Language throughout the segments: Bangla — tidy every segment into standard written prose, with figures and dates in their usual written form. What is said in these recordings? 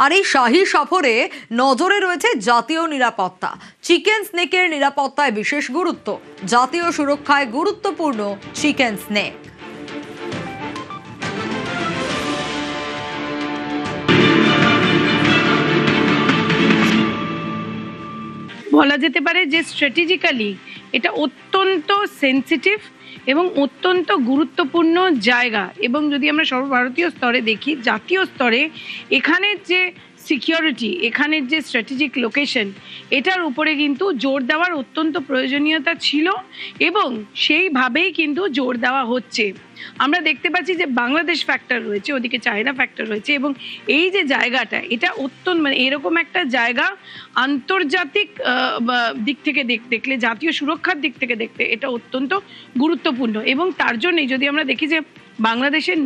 আর এই শাহী সফরে নজরে রয়েছে জাতীয় নিরাপত্তা। চিকেন স্নেকের নিরাপত্তায় বিশেষ গুরুত্ব, জাতীয় সুরক্ষায় গুরুত্বপূর্ণ চিকেন স্নেক। বলা যেতে পারে যে স্ট্র্যাটেজিক্যালি এটা অত্যন্ত সেন্সিটিভ এবং অত্যন্ত গুরুত্বপূর্ণ জায়গা। এবং যদি আমরা সর্বভারতীয় স্তরে দেখি, জাতীয় স্তরে এখানের যে সিকিউরিটি, এখানের যে স্ট্র্যাটেজিক লোকেশন, এটার উপরে কিন্তু জোর দেওয়ার অত্যন্ত প্রয়োজনীয়তা ছিল এবং সেইভাবেই কিন্তু জোর দেওয়া হচ্ছে। আমরা দেখতে পাচ্ছি যে বাংলাদেশ ফ্যাক্টর রয়েছে, ওদিকে চায়না ফ্যাক্টর রয়েছে, এবং এই যে জায়গাটা, এটা অত্যন্ত মানে এরকম একটা জায়গা আন্তর্জাতিক দিক থেকে দেখলে, জাতীয় সুরক্ষার দিক থেকে দেখতে এটা অত্যন্ত গুরুত্বপূর্ণ। এবং তার জন্যই যদি আমরা দেখি যে বাংলাদেশের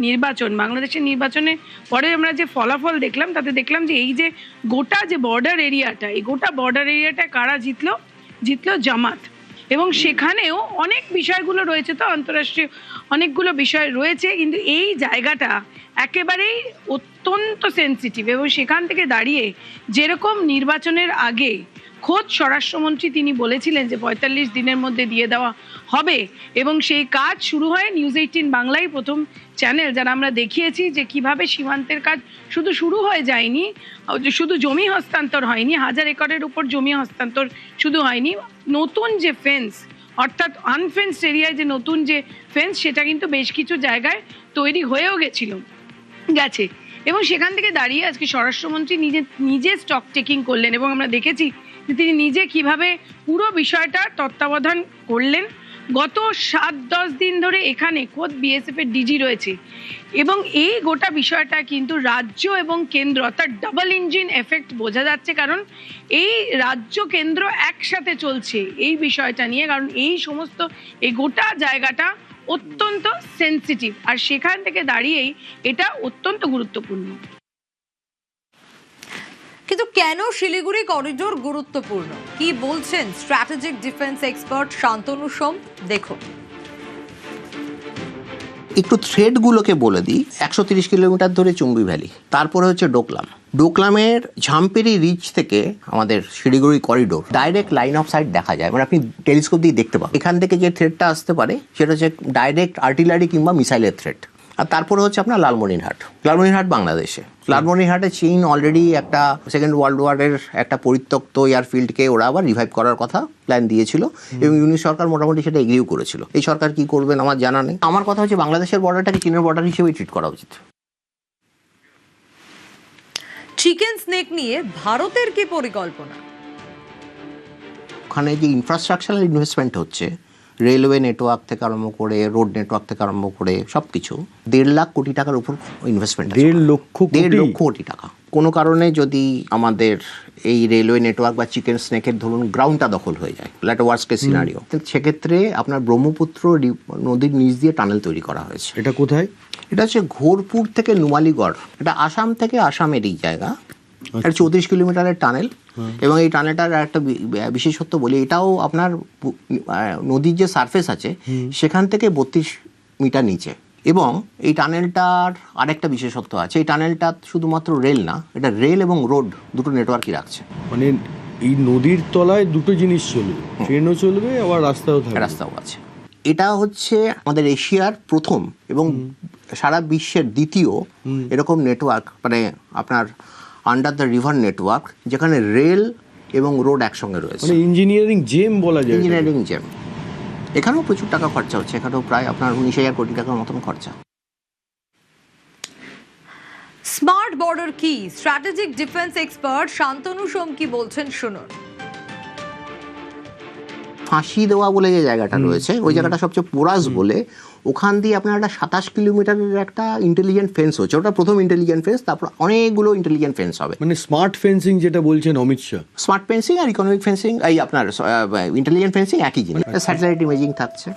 নির্বাচনের পরে আমরা যে ফলাফল দেখলাম, তাতে দেখলাম যে এই যে গোটা যে বর্ডার এরিয়াটা, এই গোটা বর্ডার এরিয়াটা কারা জিতলো জামাত। এবং সেখানেও অনেক বিষয়গুলো রয়েছে, তো আন্তঃরাষ্ট্রীয় অনেকগুলো বিষয় রয়েছে, কিন্তু এই জায়গাটা একেবারেই অত্যন্ত সেন্সিটিভ। এবং সেখান থেকে দাঁড়িয়ে যেরকম নির্বাচনের আগে খোদ স্বরাষ্ট্রমন্ত্রী তিনি বলেছিলেন যে ৪৫ দিনের মধ্যে দিয়ে দেওয়া হবে, এবং সেই কাজ শুরু হয় নিউজ 18 বাংলাই প্রথম চ্যানেল, যারা আমরা দেখিয়েছি যে কিভাবে সীমান্তের কাজ শুরু হয়ে যায়নি, শুধু জমি হস্তান্তর হয়নি, 1000 একরের উপর জমি হস্তান্তর শুধু হয়নি, নতুন যে ফেন্স, অর্থাৎ আনফেন্সড এরিয়ায় যে নতুন যে ফেন্স, সেটা কিন্তু বেশ কিছু জায়গায় তৈরি হয়েও গেছে। এবং সেখান থেকে দাঁড়িয়ে আজকে স্বরাষ্ট্রমন্ত্রী নিজে স্টক টেকিং করলেন, এবং আমরা দেখেছি যে তিনি নিজে কিভাবে পুরো বিষয়টা তত্ত্বাবধান করলেন। গত 7-10 দিন ধরে এখানে খোদ বিএসএফ এর ডিজি রয়েছে, এবং এই গোটা বিষয়টা কিন্তু রাজ্য এবং কেন্দ্র, অর্থাৎ ডাবল ইঞ্জিন এফেক্ট বোঝা যাচ্ছে, কারণ এই রাজ্য কেন্দ্র একসাথে চলছে এই বিষয়টা নিয়ে, কারণ এই গোটা জায়গাটা অত্যন্ত সেন্সিটিভ, আর সেখান থেকে দাঁড়িয়েই এটা অত্যন্ত গুরুত্বপূর্ণ। কিন্তু কেন শিলিগুড়ি করিডোর গুরুত্বপূর্ণ, কি বলছেন স্ট্র্যাটেজিক ডিফেন্স এক্সপার্ট শান্তনু সোম, দেখুন। একটু থ্রেডগুলোকে বলে দিই। 130 কিলোমিটার ধরে চুম্বি ভ্যালি, তারপরে হচ্ছে ডোকলামের ঝাম্পেরি রিচ থেকে আমাদের Siliguri corridor direct line of sight দেখা যায়, মানে আপনি টেলিস্কোপ দিয়ে দেখতে পাবেন এখান থেকে যে থ্রেডটা আসতে পারে সেটা হচ্ছে ডাইরেক্ট আর্টিলারি কিংবা মিসাইলের থ্রেড। আর তারপরে হচ্ছে আপনার লালমনিরহাট বাংলাদেশে। লালমনিরহাটে চীন অলরেডি একটা সেকেন্ড ওয়ার্ল্ড ওয়ারের একটা পরিত্যক্ত এয়ারফিল্ডকে ওরা আবার রিভাইভ করার কথা প্ল্যান দিয়েছিল, এবং ইউনিট সরকার মোটামুটি সেটা এগ্রিও করেছিল। এই সরকার কি করবেন আমার জানা নেই। আমার কথা হচ্ছে বাংলাদেশের বর্ডারটাকে চীনের বর্ডার হিসেবেই ট্রিট করা উচিত। চিকেন স্নেক নিয়ে ভারতের কি পরিকল্পনা? ওখানে যে ইনফ্রাস্ট্রাকচারাল ইনভেস্টমেন্ট হচ্ছে, রেলওয়ে নেটওয়ার্ক থেকে আরম্ভ করে রোড নেটওয়ার্ক থেকে আরম্ভ করে সব কিছু, 1.5 লাখ কোটি টাকার উপর ইনভেস্টমেন্ট। 1.5 লক্ষ কোটি টাকা। কোনো কারণে যদি আমাদের এই রেলওয়ে নেটওয়ার্ক বা চিকেন স্নেকের ধরুন গ্রাউন্ডটা দখল হয়ে যায়, একটা ওয়ার্স্ট কেস সিনারিও, সেক্ষেত্রে আপনার ব্রহ্মপুত্র নদীর নিচ দিয়ে টানেল তৈরি করা হয়েছে। এটা কোথায়? এটা হচ্ছে ঘোরপুর থেকে নুমালিগড়, এটা আসাম থেকে আসামেরই জায়গা। এটা 34 কিলোমিটারের টানেল, এবং এই টানেলটার একটা বিশেষত্ব বলি, এটাও আপনার নদীর যে সারফেস আছে সেখান থেকে 32 মিটার নিচে। এবং এই টানেলটার আরেকটা বিশেষত্ব আছে, এই টানেলটা শুধুমাত্র রেল না, এটা রেল এবং রোড দুটো নেটওয়ার্কই রাখছে। মানে এই নদীর তলায় দুটো জিনিস চলবে, ট্রেনও চলবে আবার রাস্তাও আছে। এটা হচ্ছে আমাদের এশিয়ার প্রথম এবং সারা বিশ্বের দ্বিতীয় এরকম নেটওয়ার্ক, মানে আপনার আন্ডার দ্য রিভার নেটওয়ার্ক, যেখানে রেল এবং রোড একসঙ্গে রয়েছে। মানে ইঞ্জিনিয়ারিং জেম বলা যায়। ইঞ্জিনিয়ারিং জেম। এখানেও প্রচুর টাকা খরচা হচ্ছে, এখানেও প্রায় আপনার 19,000 কোটি টাকার মতন খরচা। স্মার্ট বর্ডার কি, স্ট্র্যাটেজিক ডিফেন্স এক্সপার্ট শান্তনু সোম কি বলছেন শুনুন। ফাঁসি দেওয়া বলে যে জায়গাটা রয়েছে, ওই জায়গাটা সবচেয়ে পোরাস বলে, ওখান দিয়ে আপনার একটা 27 কিলোমিটারের একটা ইন্টেলিজেন্ট ফেন্স হচ্ছে। ওটা প্রথম ইন্টেলিজেন্ট ফেন্স, তারপর অনেকগুলো ইন্টেলিজেন্ট ফেন্স হবে। মানে স্মার্ট ফেন্সিং যেটা বলছেন অমিত শাহ। স্মার্ট ফেন্সিং আর ইকোনমিক ফেন্সিং, এই আপনার ইন্টেলিজেন্ট ফেন্সিং একই জিনিস। স্যাটেলাইট ইমেজিং থাকছে,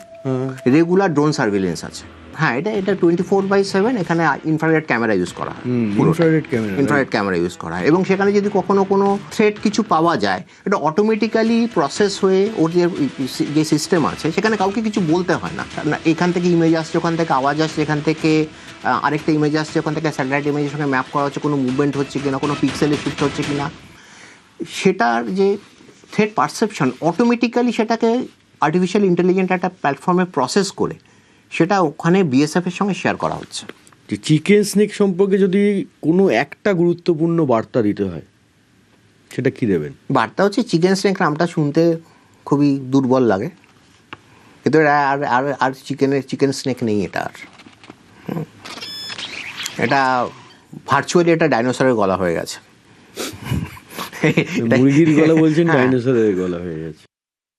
রেগুলার ড্রোন সার্ভিলেন্স আছে। হ্যাঁ, এটা 24/7 এখানে ইনফ্রারেড ক্যামেরা ইউজ করা হয়, ইনফ্রারেড ক্যামেরা ইউজ করা হয়, এবং সেখানে যদি কখনো কোনো থ্রেট কিছু পাওয়া যায়, এটা অটোমেটিক্যালি প্রসেস হয়ে ওর যে সিস্টেম আছে সেখানে কাউকে কিছু বলতে হয় না। এখান থেকে ইমেজ আসছে, ওখান থেকে আওয়াজ আসছে, এখান থেকে আরেকটা ইমেজ আসছে, ওখান থেকে স্যাটেলাইট ইমেজের সঙ্গে ম্যাপ করা হচ্ছে, কোনো মুভমেন্ট হচ্ছে কিনা, কোনো পিক্সেলে শিফট হচ্ছে কিনা, সেটার যে থ্রেট পারসেপশন অটোমেটিক্যালি সেটাকে আর্টিফিশিয়াল ইন্টেলিজেন্ট একটা প্ল্যাটফর্মে প্রসেস করে সেটা ওখানে বিএসএফ এর সঙ্গে শেয়ার করা হচ্ছে। যে চিকেন স্নেক সম্পর্কে যদি কোনো একটা গুরুত্বপূর্ণ বার্তা দিতে হয়, সেটা কি দেবেন? বার্তা হচ্ছে চিকেন স্নেক নামটা শুনতে খুবই দুর্বল লাগে, কিন্তু আর আর আর চিকেন স্নেক নেই এটা আর। এটা ভার্চুয়ালি এটা ডাইনোসরের গলা হয়ে গেছে। মুরগির গলা বলছেন, ডাইনোসরের গলা হয়ে গেছে।